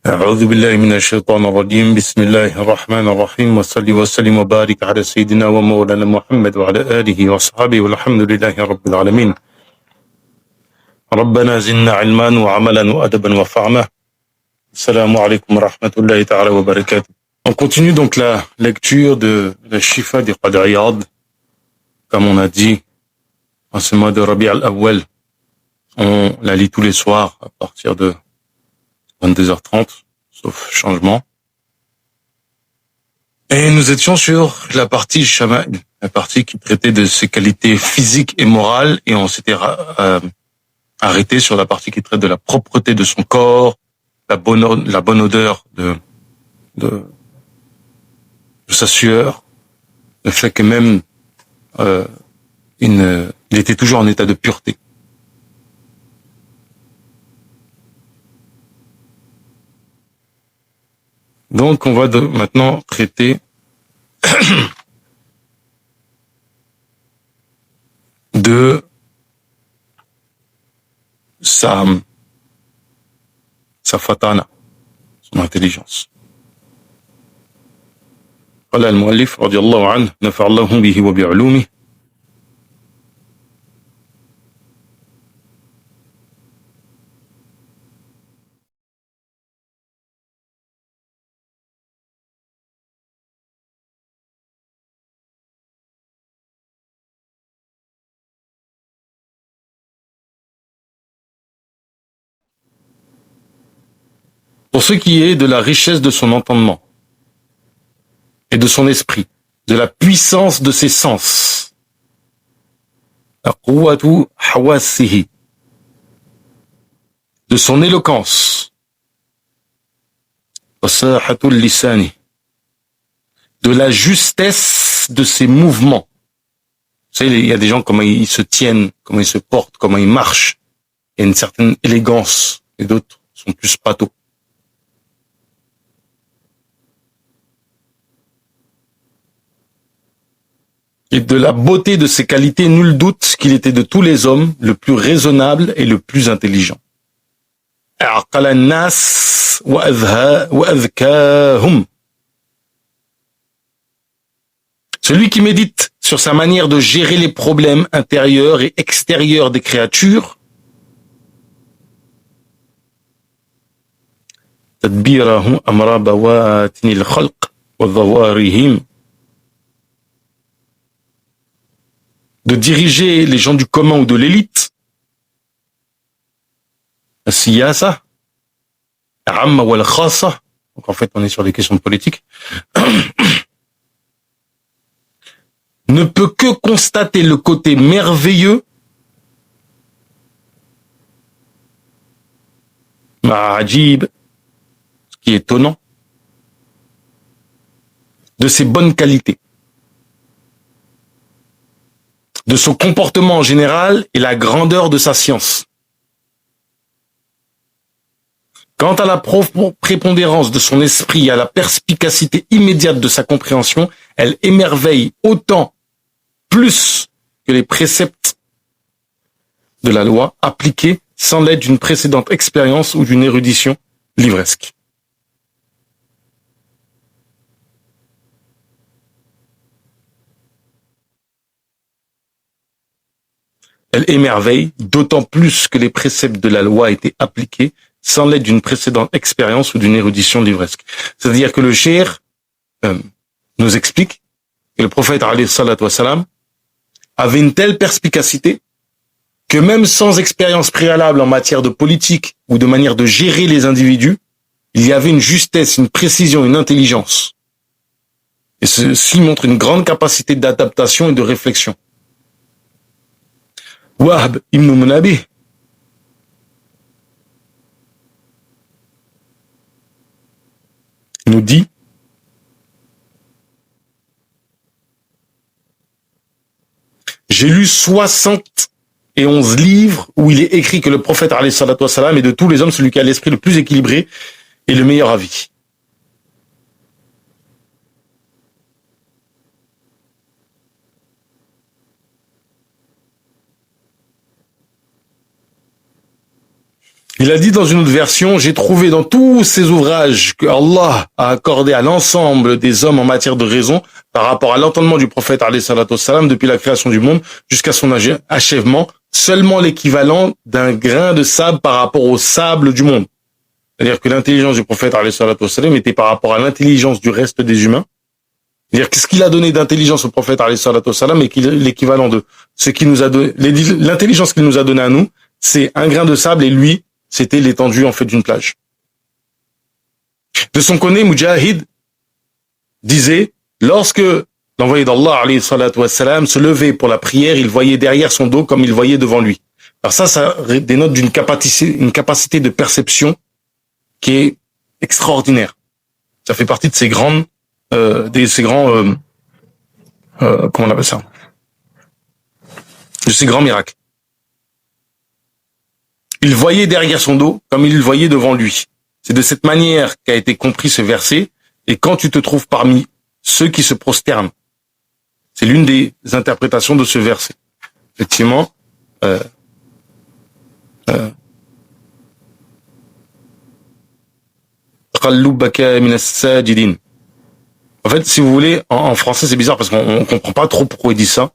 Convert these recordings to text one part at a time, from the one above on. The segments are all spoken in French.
أعوذ بالله من الشيطان الرجيم بسم الله الرحمن الرحيم وصلي وسلم وبارك على سيدنا ومولانا محمد وعلى آله وصحبه والحمد لله رب العالمين ربنا زدنا علما وعملا وأدبا وفهما السلام عليكم ورحمة الله تعالى وبركاته. On continue donc la lecture de la Shifa du Qadr Iyad. Comme on a dit, en ce mois de Rabi' al-Awwal, on la lit tous les soirs à partir de 22h30, sauf changement. Et nous étions sur la partie Shama'il, la partie qui traitait de ses qualités physiques et morales, et on s'était arrêté sur la partie qui traite de la propreté de son corps, la bonne odeur de sa sueur, le fait que même il était toujours en état de pureté. Donc, on va maintenant traiter de sa fatana, son intelligence. قال المؤلف رضي الله عنه نفع الله به وبعلومه pour ce qui est de la richesse de son entendement et de son esprit, de la puissance de ses sens, de son éloquence, de la justesse de ses mouvements. Vous savez, il y a des gens, comment ils se tiennent, comment ils se portent, comment ils marchent. Il y a une certaine élégance, et d'autres sont plus pâteaux. Et de la beauté de ses qualités, nul doute qu'il était de tous les hommes le plus raisonnable et le plus intelligent. Celui qui médite sur sa manière de gérer les problèmes intérieurs et extérieurs des créatures, تدبيره أمر بواتن الخلق وظواهرهم, de diriger les gens du commun ou de l'élite, السياسة العامة والخاصة, donc en fait on est sur les questions politiques, ne peut que constater le côté merveilleux, ma'ajib, ce qui est étonnant, de ses bonnes qualités, de son comportement en général et la grandeur de sa science. Quant à la prépondérance de son esprit et à la perspicacité immédiate de sa compréhension, elle émerveille autant plus que les préceptes de la loi appliqués sans l'aide d'une précédente expérience ou d'une érudition livresque. Elle émerveille d'autant plus que les préceptes de la loi étaient appliqués sans l'aide d'une précédente expérience ou d'une érudition livresque. C'est-à-dire que le cheikh nous explique que le prophète alayhi salatu wassalam avait une telle perspicacité que même sans expérience préalable en matière de politique ou de manière de gérer les individus, il y avait une justesse, une précision, une intelligence. Et ceci montre une grande capacité d'adaptation et de réflexion. Wahb ibn Munabbih nous dit j'ai lu 71 livres où il est écrit que le prophète alayhi salatu wassalam est de tous les hommes celui qui a l'esprit le plus équilibré et le meilleur avis. Il a dit dans une autre version, j'ai trouvé dans tous ces ouvrages que Allah a accordé à l'ensemble des hommes en matière de raison par rapport à l'entendement du prophète alayhi salatu wassalam depuis la création du monde jusqu'à son achèvement, seulement l'équivalent d'un grain de sable par rapport au sable du monde. C'est-à-dire que l'intelligence du prophète alayhi salatu wassalam était par rapport à l'intelligence du reste des humains. C'est-à-dire que ce qu'il a donné d'intelligence au prophète alayhi salatu wassalam est l'équivalent de ce qu'il nous a donné, l'intelligence qu'il nous a donnée à nous, c'est un grain de sable et lui, c'était l'étendue en fait d'une plage. De son côté, Mujahid disait, lorsque l'envoyé d'Allah alayhi salatu wassalam se levait pour la prière, il voyait derrière son dos comme il voyait devant lui. Alors ça dénote une capacité de perception qui est extraordinaire. Ça fait partie de ces grands, comment on appelle ça? De ces grands miracles. Il voyait derrière son dos comme il le voyait devant lui. C'est de cette manière qu'a été compris ce verset. Et quand tu te trouves parmi ceux qui se prosternent, c'est l'une des interprétations de ce verset. Effectivement, en fait, si vous voulez, en français, c'est bizarre parce qu'on comprend pas trop pourquoi il dit ça.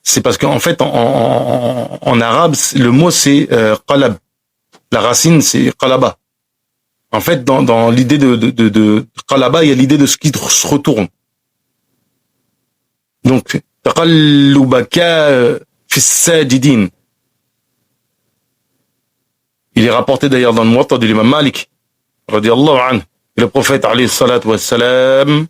C'est parce qu'en fait, en arabe, le mot c'est qalab. La racine c'est qalaba. En fait, dans l'idée de qalaba, il y a l'idée de ce qui se retourne. Donc, taqallubaka fi sajidin. Il est rapporté d'ailleurs dans le Muwatta de l'imam Malik, radiyallahu anhu. Et le prophète alayhi salatu wassalam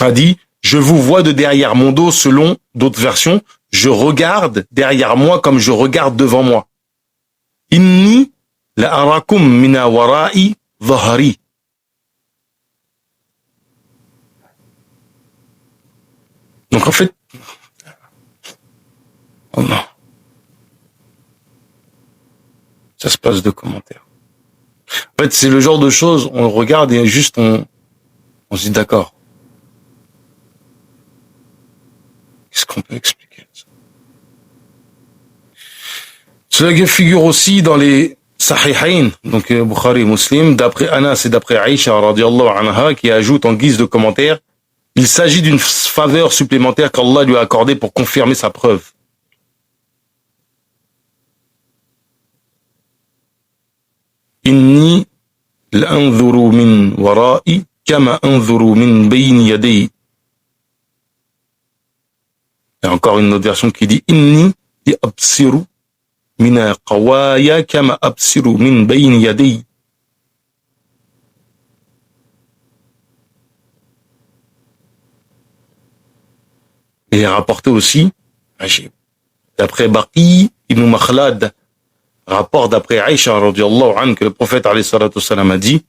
a dit, je vous vois de derrière mon dos, selon d'autres versions, je regarde derrière moi comme je regarde devant moi. Inni la arakum mina wara'i dhahri. Donc en fait, oh non, ça se passe de commentaires. En fait, c'est le genre de choses, on regarde et juste on se dit d'accord. Qu'est-ce qu'on peut expliquer ça? Cela figure aussi dans les Sahihain, donc Bukhari et Muslim, d'après Anas et d'après Aïcha radiyallahu anha, qui ajoute en guise de commentaire, il s'agit d'une faveur supplémentaire qu'Allah lui a accordée pour confirmer sa preuve. Inni l'anzuru min wara'i kama anzuru min bayni yadayi. Il y a encore une autre version qui dit Inni li absiru min qawaya kama absiru min bayni yadayi. Il est rapporté aussi, d'après Baqi ibn Makhlad, rapport d'après Aïcha radiyallahu anha, que le prophète alayhi salatu wassalam a dit,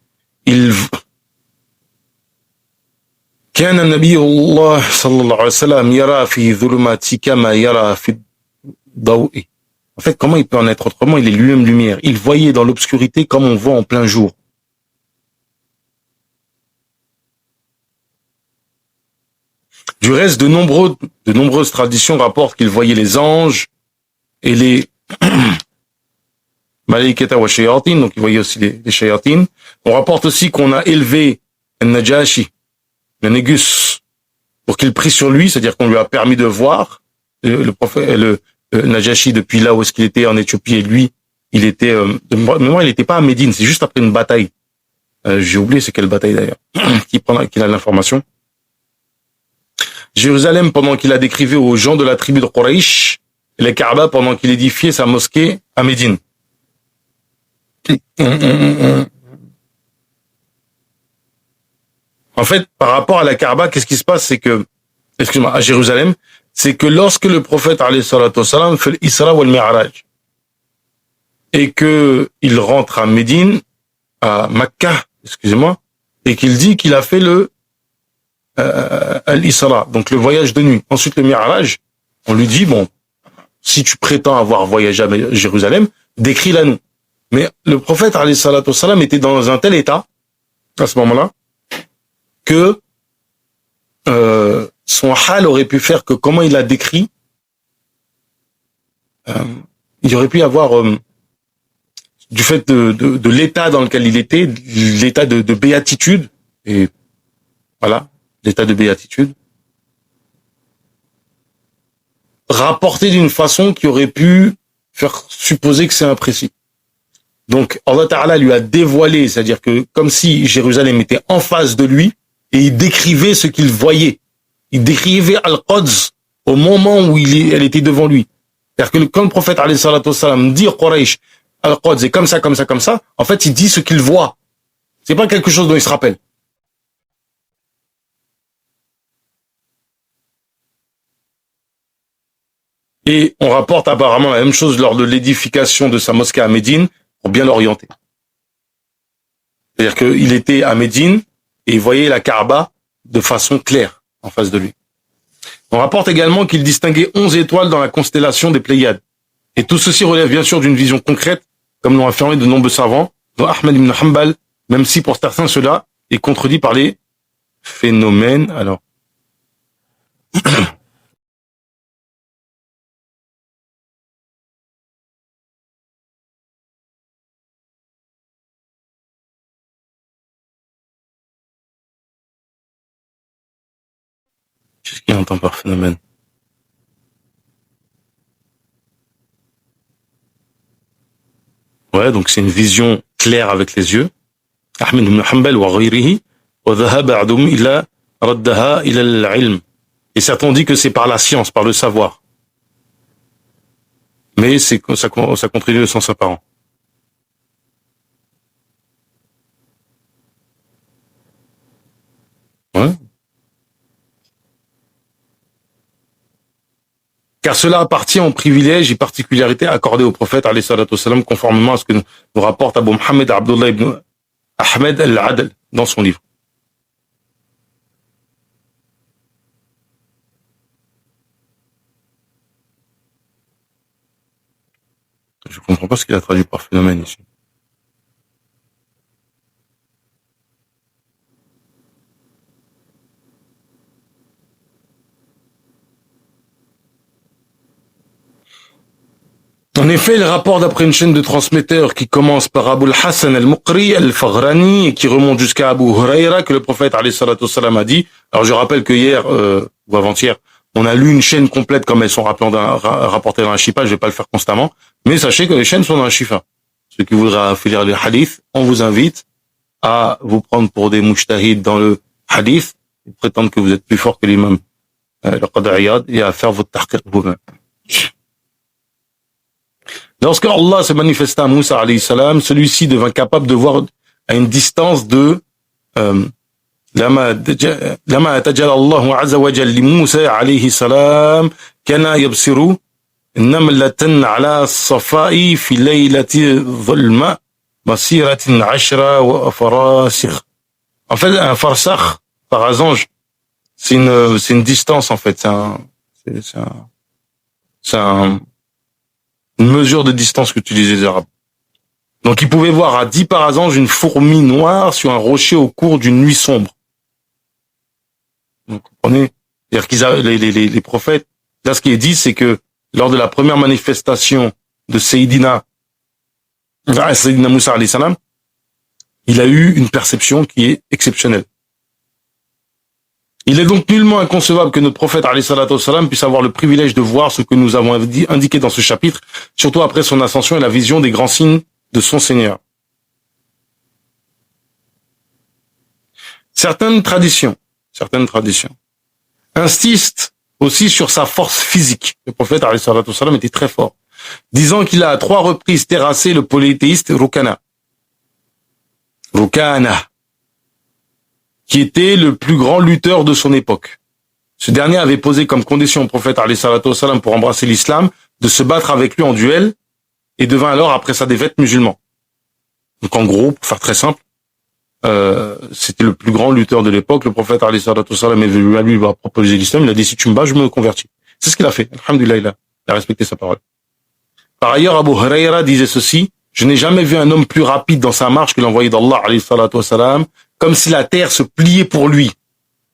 كان النبي الله صلى الله عليه وسلم يرى في ظلمات كما يرى في الضوء. En fait, comment il peut en être autrement? Il est lui-même lumière. Il voyait dans l'obscurité comme on voit en plein jour. Du reste, de nombreuses traditions rapportent qu'il voyait les anges et les malaikata wa shayatin, donc il voyait aussi les shayatin. On rapporte aussi qu'on a élevé Najashi, le Négus, pour qu'il prie sur lui, c'est-à-dire qu'on lui a permis de voir le prophète, le Najashi depuis là où est-ce qu'il était en Éthiopie, et lui, il était, de mémoire, il n'était pas à Médine, c'est juste après une bataille. J'ai oublié c'est quelle bataille d'ailleurs, qu'il a l'information. Jérusalem pendant qu'il a décrivé aux gens de la tribu de Quraysh, et les Kaaba pendant qu'il édifiait sa mosquée à Médine. En fait, par rapport à la Kaaba, qu'est-ce qui se passe? C'est que, excuse-moi, à Jérusalem, c'est que lorsque le prophète, alayhi salatu wassalam, fait l'Isra wal Mi'raj, et que il rentre à Médine, à Makkah, excusez-moi, et qu'il dit qu'il a fait le l'Isra, donc le voyage de nuit. Ensuite, le Mi'raj, on lui dit, bon, si tu prétends avoir voyagé à Jérusalem, décris-la nous. Mais le prophète, alayhi salatu wassalam, était dans un tel état, à ce moment-là, que son hal aurait pu faire que, comment il a décrit, il aurait pu avoir, du fait de l'état dans lequel il était, l'état de béatitude, et voilà, l'état de béatitude, rapporté d'une façon qui aurait pu faire supposer que c'est imprécis. Donc, Allah Ta'ala lui a dévoilé, c'est-à-dire que comme si Jérusalem était en face de lui, et il décrivait ce qu'il voyait. Il décrivait Al-Quds au moment où elle était devant lui. C'est-à-dire que quand le prophète alayhi salatu wassalam dit Quraysh, Al-Quds est comme ça, comme ça, comme ça, en fait, il dit ce qu'il voit. C'est pas quelque chose dont il se rappelle. Et on rapporte apparemment la même chose lors de l'édification de sa mosquée à Médine pour bien l'orienter. C'est-à-dire qu'il était à Médine et il voyait la Kaaba de façon claire en face de lui. On rapporte également qu'il distinguait 11 étoiles dans la constellation des Pléiades. Et tout ceci relève bien sûr d'une vision concrète, comme l'ont affirmé de nombreux savants, dont Ahmed ibn Hanbal, même si pour certains cela est contredit par les phénomènes. Alors, qu'est-ce qu'il entend par phénomène? Ouais, donc c'est une vision claire avec les yeux. Ahmed ibn Hanbal wa ghayrihi wa dhahaba ba'dhum ila raddaha ila al-ilm. Et certains ont dit que c'est par la science, par le savoir. Mais c'est ça contribue le sens apparent. Ouais. Car cela appartient aux privilèges et particularités accordés au prophète alayhi salatu wassalam, conformément à ce que nous rapporte Abu Mohammed Abdullah ibn Ahmed al-Adl dans son livre. Je comprends pas ce qu'il a traduit par phénomène ici. En effet, le rapport d'après une chaîne de transmetteurs qui commence par Abu al-Hassan al-Muqri al-Faghrani et qui remonte jusqu'à Abu Huraira que le prophète alayhi salatu wassalam a dit. Alors je rappelle que hier ou avant-hier, on a lu une chaîne complète comme elles sont rapportées dans la Shifa, je vais pas le faire constamment, mais sachez que les chaînes sont dans la Shifa. Ceux qui voudraient lire les hadiths, on vous invite à vous prendre pour des mujtahids dans le hadith et prétendre que vous êtes plus fort que l'imam al-Qadi Iyad et à faire votre tahqiq vous-même. Lorsque Allah se manifesta à Moussa alayhi salam, celui-ci devint capable de voir à une distance de لما تجلى الله عز وجل لموسى عليه السلام كان يبصر نملة على الصفاء في ليلة ظلمة مسيرة 10 فراسخ. En fait, un farsakh, parasange, c'est une distance en fait, c'est une mesure de distance qu'utilisent les Arabes. Donc, ils pouvaient voir à 10 parasanges une fourmi noire sur un rocher au cours d'une nuit sombre. Vous comprenez? C'est-à-dire qu'ils les prophètes, là, ce qui est dit, c'est que lors de la première manifestation de Sayyidina Moussa alayhi salam, il a eu une perception qui est exceptionnelle. Il est donc nullement inconcevable que notre prophète alayhi salatu wassalam puisse avoir le privilège de voir ce que nous avons indiqué dans ce chapitre, surtout après son ascension et la vision des grands signes de son Seigneur. Certaines traditions insistent aussi sur sa force physique. Le prophète alayhi salatu wassalam était très fort, disant qu'il a à 3 reprises terrassé le polythéiste Rukana. Rukana, qui était le plus grand lutteur de son époque. Ce dernier avait posé comme condition au prophète alayhi salatu wassalam pour embrasser l'islam de se battre avec lui en duel et devint alors, après sa défaite, musulman. Donc en gros, pour faire très simple, c'était le plus grand lutteur de l'époque. Le prophète alayhi salatu wassalam est venu à lui, il va proposer l'islam, il a dit si tu me bats, je me convertis. C'est ce qu'il a fait. Alhamdulillah, il a respecté sa parole. Par ailleurs, Abu Huraira disait ceci: je n'ai jamais vu un homme plus rapide dans sa marche que l'envoyé d'Allah alayhi salatu wassalam, comme si la terre se pliait pour lui.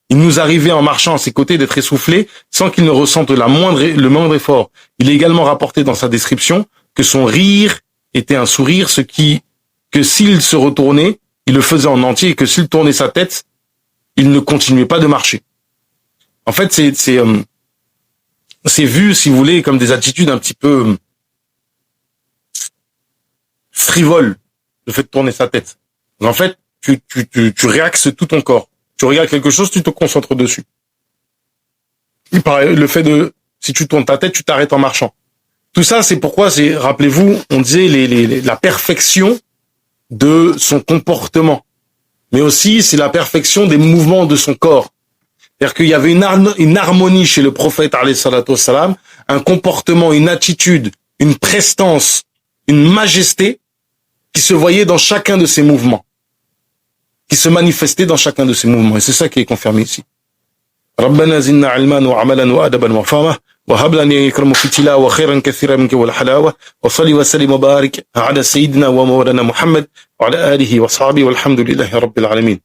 Il nous arrivait en marchant à ses côtés d'être essoufflé sans qu'il ne ressente le moindre effort. Il est également rapporté dans sa description que son rire était un sourire, que s'il se retournait, il le faisait en entier, et que s'il tournait sa tête, il ne continuait pas de marcher. En fait, c'est vu, si vous voulez, comme des attitudes un petit peu frivoles, le fait de tourner sa tête. En fait, tu réaxes tout ton corps. Tu regardes quelque chose, tu te concentres dessus. Le fait si tu tournes ta tête, tu t'arrêtes en marchant. Tout ça, c'est pourquoi, rappelez-vous, on disait la perfection de son comportement. Mais aussi, c'est la perfection des mouvements de son corps. C'est-à-dire qu'il y avait une harmonie chez le prophète, alayhi salatu wassalam, un comportement, une attitude, une prestance, une majesté qui se voyait dans chacun de ses mouvements, qui se manifestait dans chacun de ses mouvements. Et c'est ça qui est confirmé ici. ربنا زدنا علما وعملا وادبا وفهما وهب لنا يكرم في تلاوة خيرا كثيرا منك والحلاوة وصلي وسلم وبارك على سيدنا ومولانا محمد وعلى آله وصحبه والحمد لله رب العالمين.